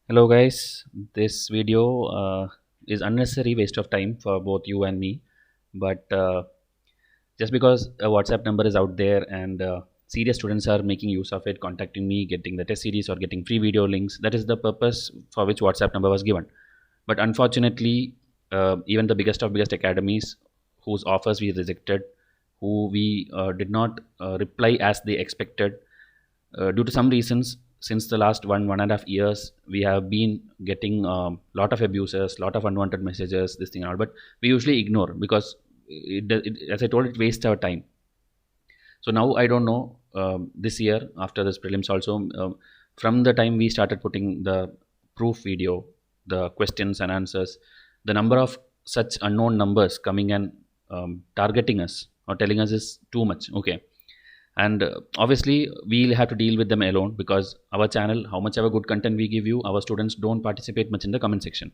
Hello guys, this video is unnecessary waste of time for both you and me, but just because a WhatsApp number is out there and serious students are making use of it, contacting me, getting the test series or getting free video links, that is the purpose for which WhatsApp number was given. But unfortunately, even the biggest of biggest academies whose offers we rejected, who we did not reply as they expected, due to some reasons since the last 1.5 years we have been getting lot of abuses, lot of unwanted messages, this thing and all, but we usually ignore because as I told, it wastes our time. So now I don't know, this year after this prelims also, from the time we started putting the proof video, the questions and answers, the number of such unknown numbers coming and targeting us or telling us is too much. Okay, and obviously we'll have to deal with them alone because our channel, how much ever good content we give you, our students don't participate much in the comment section.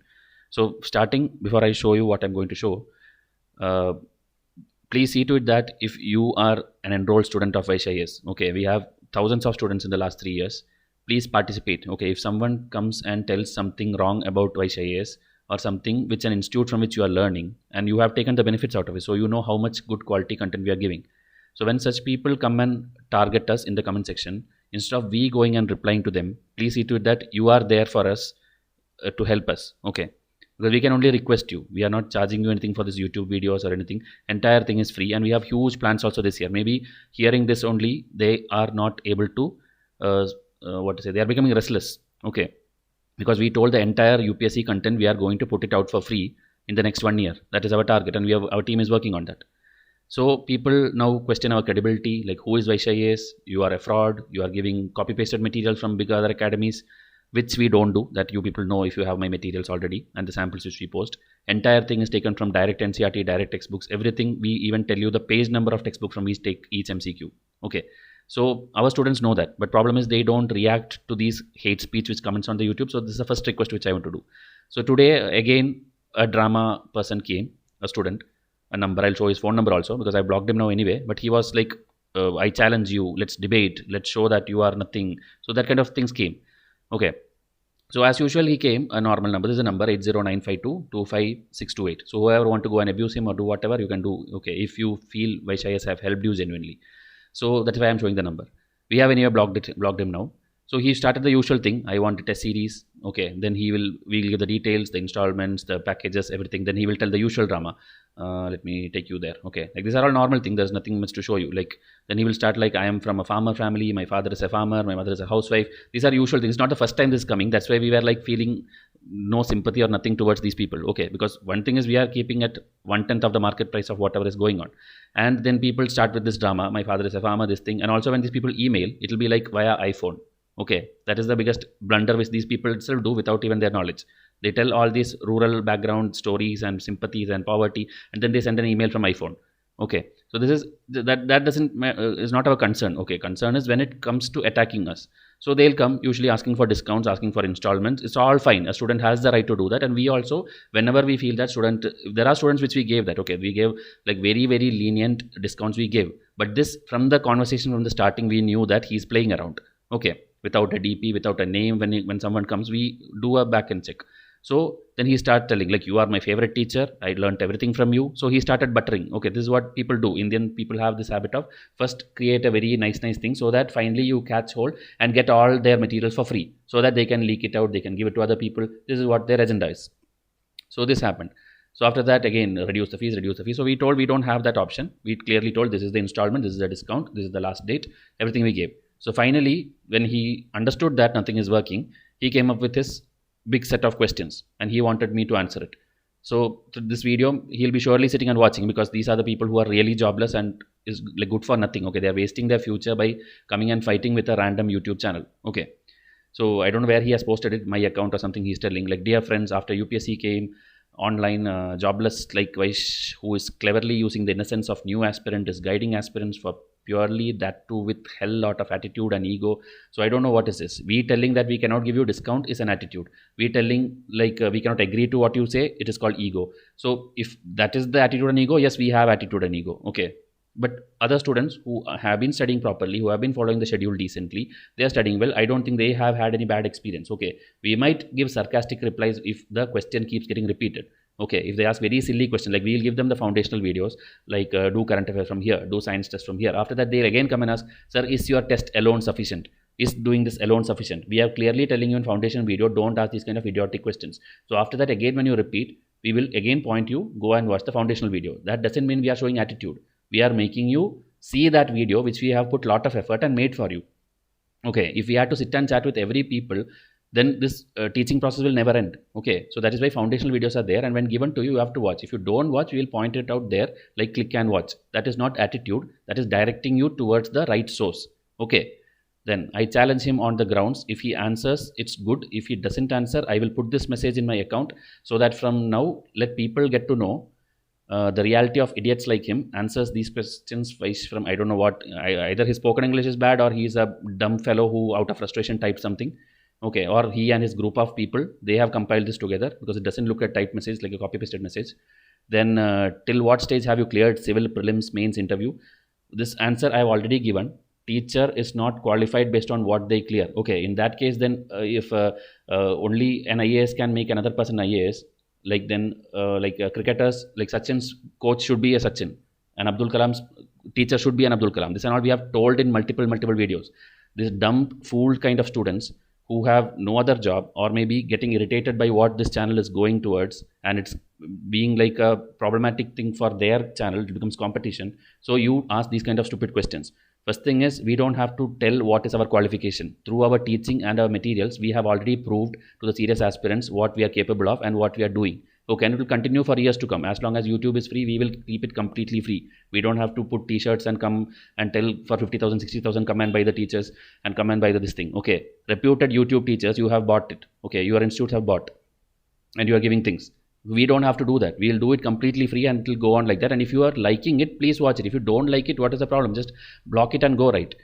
So starting, before I show you what I'm going to show, uh, please see to it that if you are an enrolled student of Vysh Ias, okay, we have thousands of students in the last 3 years, please participate. Okay, if someone comes and tells something wrong about Vysh Ias or something which an institute from which you are learning and you have taken the benefits out of it, so you know how much good quality content we are giving. So when such people come and target us in the comment section, instead of we going and replying to them, please see to it that you are there for us, to help us. Okay, because we can only request you. We are not charging you anything for this YouTube videos or anything. Entire thing is free, and we have huge plans also this year. Maybe hearing this only, they are not able to, what to say, they are becoming restless. Okay, because we told the entire UPSC content we are going to put it out for free in the next 1 year. That is our target, and our team is working on that. So people now question our credibility, like who is Vysh Ias? You are a fraud. You are giving copy pasted material from big other academies, which we don't do. That you people know if you have my materials already and the samples which we post. Entire thing is taken from direct NCERT, direct textbooks, everything. We even tell you the page number of textbook from which take each MCQ. Okay. So our students know that, but problem is they don't react to these hate speech which comments on the YouTube. So this is the first request which I want to do. So today again a drama person came, a student, a number. I'll show his phone number also because I blocked him now anyway. But he was like, I challenge you. Let's debate. Let's show that you are nothing. So that kind of things came. Okay. So as usual, he came a normal number. This is a number 80952252628. So whoever want to go and abuse him or do whatever, you can do. Okay, if you feel Vysh Ias have helped you genuinely. So that's why I'm showing the number. We have anyway blocked him now. So he started the usual thing. I want a test series. Okay, then we'll give the details, the installments, the packages, everything. Then he will tell the usual drama. Let me take you there. Okay, like these are all normal things. There's nothing much to show you. Like then he will start like, I am from a farmer family. My father is a farmer. My mother is a housewife. These are usual things. It's not the first time this is coming. That's why we were like feeling no sympathy or nothing towards these people. Okay, because one thing is we are keeping at 1/10 of the market price of whatever is going on, and then people start with this drama. My father is a farmer. This thing, and also when these people email, it will be like via iPhone. Okay, that is the biggest blunder which these people itself do without even their knowledge. They tell all these rural background stories and sympathies and poverty, and then they send an email from iPhone. Okay, so this is that doesn't is not our concern. Okay, concern is when it comes to attacking us. So they'll come usually asking for discounts, asking for installments. It's all fine. A student has the right to do that, and we also, whenever we feel that student, there are students which we gave that. Okay, we gave like very very lenient discounts we give, but this from the conversation from the starting we knew that he's playing around. Okay, without a DP, without a name, when someone comes, we do a back end check. So then he started telling like, you are my favorite teacher. I learned everything from you. So he started buttering. Okay, this is what people do. Indian people have this habit of first create a very nice thing so that finally you catch hold and get all their materials for free so that they can leak it out. They can give it to other people. This is what their agenda is. So this happened. So after that, again, reduce the fees. So we told we don't have that option. We clearly told this is the installment, this is the discount, this is the last date, everything we gave. So finally, when he understood that nothing is working, he came up with his big set of questions and he wanted me to answer it. So to this video, he'll be surely sitting and watching because these are the people who are really jobless and is like good for nothing. Okay, they are wasting their future by coming and fighting with a random YouTube channel. Okay, so I don't know where he has posted it, my account or something. He's telling like, dear friends, after UPSC came online, jobless like Vysh, who is cleverly using the innocence of new aspirant, is guiding aspirants for purely that too with hell lot of attitude and ego. So I don't know what is this. We telling that we cannot give you discount is an attitude. We telling like we cannot agree to what you say, it is called ego. So if that is the attitude and ego, yes, we have attitude and ego. Okay, but other students who have been studying properly, who have been following the schedule decently, they are studying well. I don't think they have had any bad experience. Okay, we might give sarcastic replies if the question keeps getting repeated. Okay, if they ask very silly question, like we'll give them the foundational videos, like do current affairs from here, do science test from here. After that, they'll again come and ask, sir, is your test alone sufficient? Is doing this alone sufficient? We are clearly telling you in foundation video, don't ask these kind of idiotic questions. So after that, again, when you repeat, we will again point you, go and watch the foundational video. That doesn't mean we are showing attitude. We are making you see that video which we have put lot of effort and made for you. Okay, if we had to sit and chat with every people, then this teaching process will never end. Okay, so that is why foundational videos are there, and when given to you, you have to watch. If you don't watch, we will point it out there, like click and watch. That is not attitude, that is directing you towards the right source. Okay, then I challenge him on the grounds. If he answers, it's good. If he doesn't answer, I will put this message in my account, so that from now, let people get to know the reality of idiots like him. Answers these questions from I don't know what. Either his spoken English is bad, or he's a dumb fellow who out of frustration typed something. Okay, or he and his group of people, they have compiled this together, because it doesn't look at typed message like a copy pasted message. Then till what stage have you cleared civil prelims mains interview? This answer I have already given. Teacher is not qualified based on what they clear. Okay, in that case, then if only an IAS can make another person IAS, like then cricketers, like Sachin's coach should be a Sachin, and Abdul Kalam's teacher should be an Abdul Kalam. This and all we have told in multiple videos. This dumb fool kind of students who have no other job, or maybe getting irritated by what this channel is going towards, and it's being like a problematic thing for their channel, it becomes competition. So you ask these kind of stupid questions. First thing is, we don't have to tell what is our qualification. Through our teaching and our materials, we have already proved to the serious aspirants what we are capable of and what we are doing. Okay, and it will continue for years to come. As long as YouTube is free, we will keep it completely free. We don't have to put t-shirts and come and tell for 50,000, 60,000, come and buy the teachers and come and buy this thing. Okay, reputed YouTube teachers, you have bought it. Okay, your institutes have bought and you are giving things. We don't have to do that. We'll do it completely free, and it will go on like that. And if you are liking it, please watch it. If you don't like it, what is the problem? Just block it and go, right?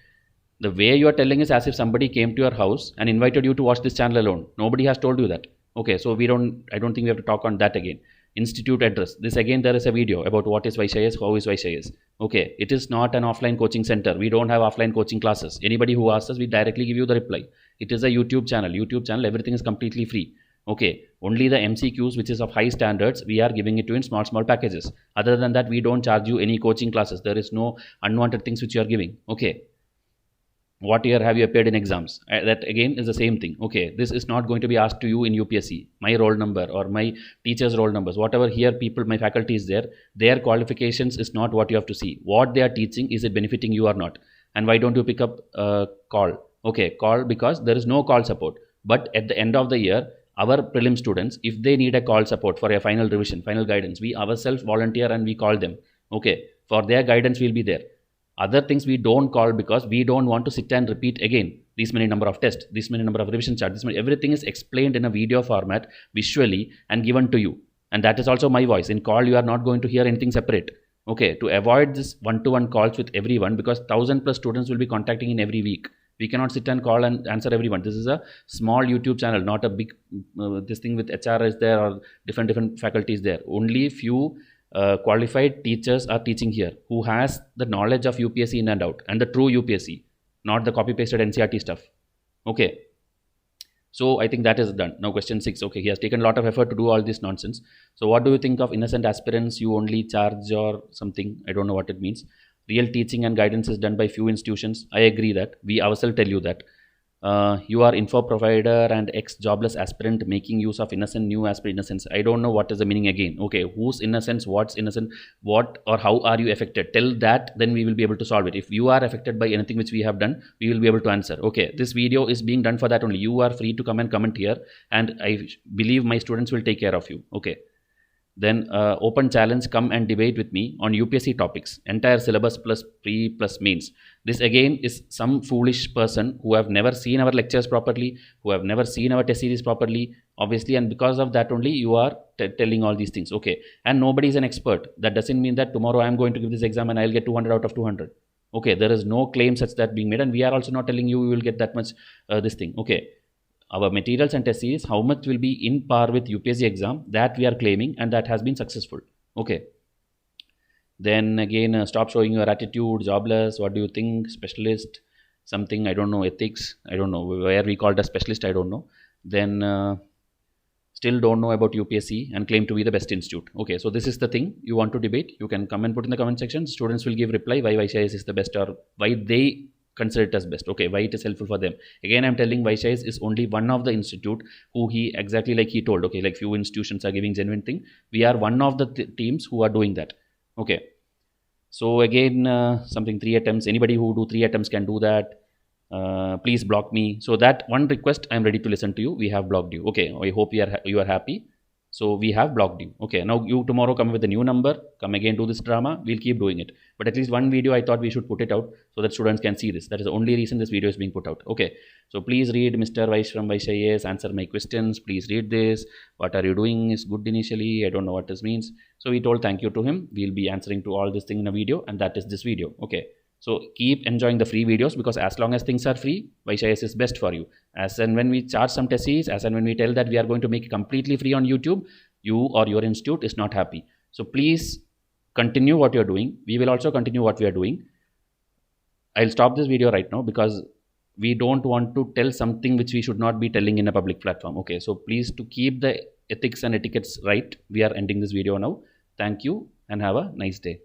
The way you are telling is as if somebody came to your house and invited you to watch this channel alone. Nobody has told you that. Okay, so I don't think we have to talk on that again. Institute address. This again, there is a video about what is Vysh Ias, how is Vysh Ias. Okay, it is not an offline coaching center. We don't have offline coaching classes. Anybody who asks us, we directly give you the reply. It is a YouTube channel. YouTube channel, everything is completely free. Okay, only the MCQs, which is of high standards, we are giving it to you in small packages. Other than that, we don't charge you any coaching classes. There is no unwanted things which you are giving. Okay, what year have you appeared in exams? That again is the same thing. Okay, this is not going to be asked to you in UPSC. My roll number or my teacher's roll numbers, whatever here people, my faculty is there, their qualifications is not what you have to see. What they are teaching, is it benefiting you or not? And why don't you pick up call? Okay, call because there is no call support. But at the end of the year, our prelim students, if they need a call support for a final revision, final guidance, we ourselves volunteer and we call them. Okay, for their guidance we'll be there. Other things we don't call because we don't want to sit and repeat again these many number of tests, this many number of revision charts, everything is explained in a video format visually and given to you. And that is also my voice. In call, you are not going to hear anything separate. Okay, to avoid this one-to-one calls with everyone, because 1,000+ students will be contacting in every week. We cannot sit and call and answer everyone. This is a small YouTube channel, not a big this thing with HR is there or different faculties there. Only few qualified teachers are teaching here who has the knowledge of UPSC in and out, and the true UPSC, not the copy-pasted NCERT stuff. Okay. So I think that is done. Now question 6. Okay, he has taken a lot of effort to do all this nonsense. So what do you think of innocent aspirants you only charge or something? I don't know what it means. Real teaching and guidance is done by few institutions. I agree that. We ourselves tell you that. You are info provider and ex-jobless aspirant making use of innocent new aspirant innocence. I don't know what is the meaning again. Okay, whose innocence, what's innocent, what or how are you affected? Tell that, then we will be able to solve it. If you are affected by anything which we have done, we will be able to answer. Okay, this video is being done for that only. You are free to come and comment here, and I believe my students will take care of you. Okay. Then open challenge, come and debate with me on UPSC topics, entire syllabus plus pre plus mains. This again is some foolish person who have never seen our lectures properly, who have never seen our test series properly, obviously, and because of that only you are telling all these things. Okay, and nobody is an expert. That doesn't mean that tomorrow I am going to give this exam and I'll get 200 out of 200. Okay, there is no claim such that being made, and we are also not telling you we will get that much this thing. Okay. Our materials and test series, how much will be in par with UPSC exam, that we are claiming, and that has been successful. Okay. Then again, stop showing your attitude, jobless, what do you think, specialist, something, I don't know, ethics, I don't know, where we called a specialist, I don't know. Then still don't know about UPSC and claim to be the best institute. Okay, so this is the thing you want to debate. You can come and put in the comment section. Students will give reply why Vysh Ias is the best or why they consider it as best. Okay, why it is helpful for them. Again, I'm telling Vysh Ias is only one of the institute who he exactly like he told. Okay, like few institutions are giving genuine thing. We are one of the teams who are doing that. Okay, so again, something 3 attempts. Anybody who do 3 attempts can do that. Please block me. So that one request, I'm ready to listen to you. We have blocked you. Okay, I hope you are happy. So we have blocked you. Okay, now you tomorrow come with a new number. Come again, do this drama. We'll keep doing it. But at least one video, I thought we should put it out so that students can see this. That is the only reason this video is being put out. Okay, so please read Mr. Vysh from Vysh Ias. Answer my questions. Please read this. What are you doing is good initially. I don't know what this means. So we told thank you to him. We'll be answering to all this thing in a video, and that is this video. Okay. So keep enjoying the free videos, because as long as things are free, Vysh Ias is best for you. As and when we charge some test series, as and when we tell that we are going to make it completely free on YouTube, you or your institute is not happy. So please continue what you're doing. We will also continue what we are doing. I'll stop this video right now because we don't want to tell something which we should not be telling in a public platform. Okay, so please, to keep the ethics and etiquettes right, we are ending this video now. Thank you and have a nice day.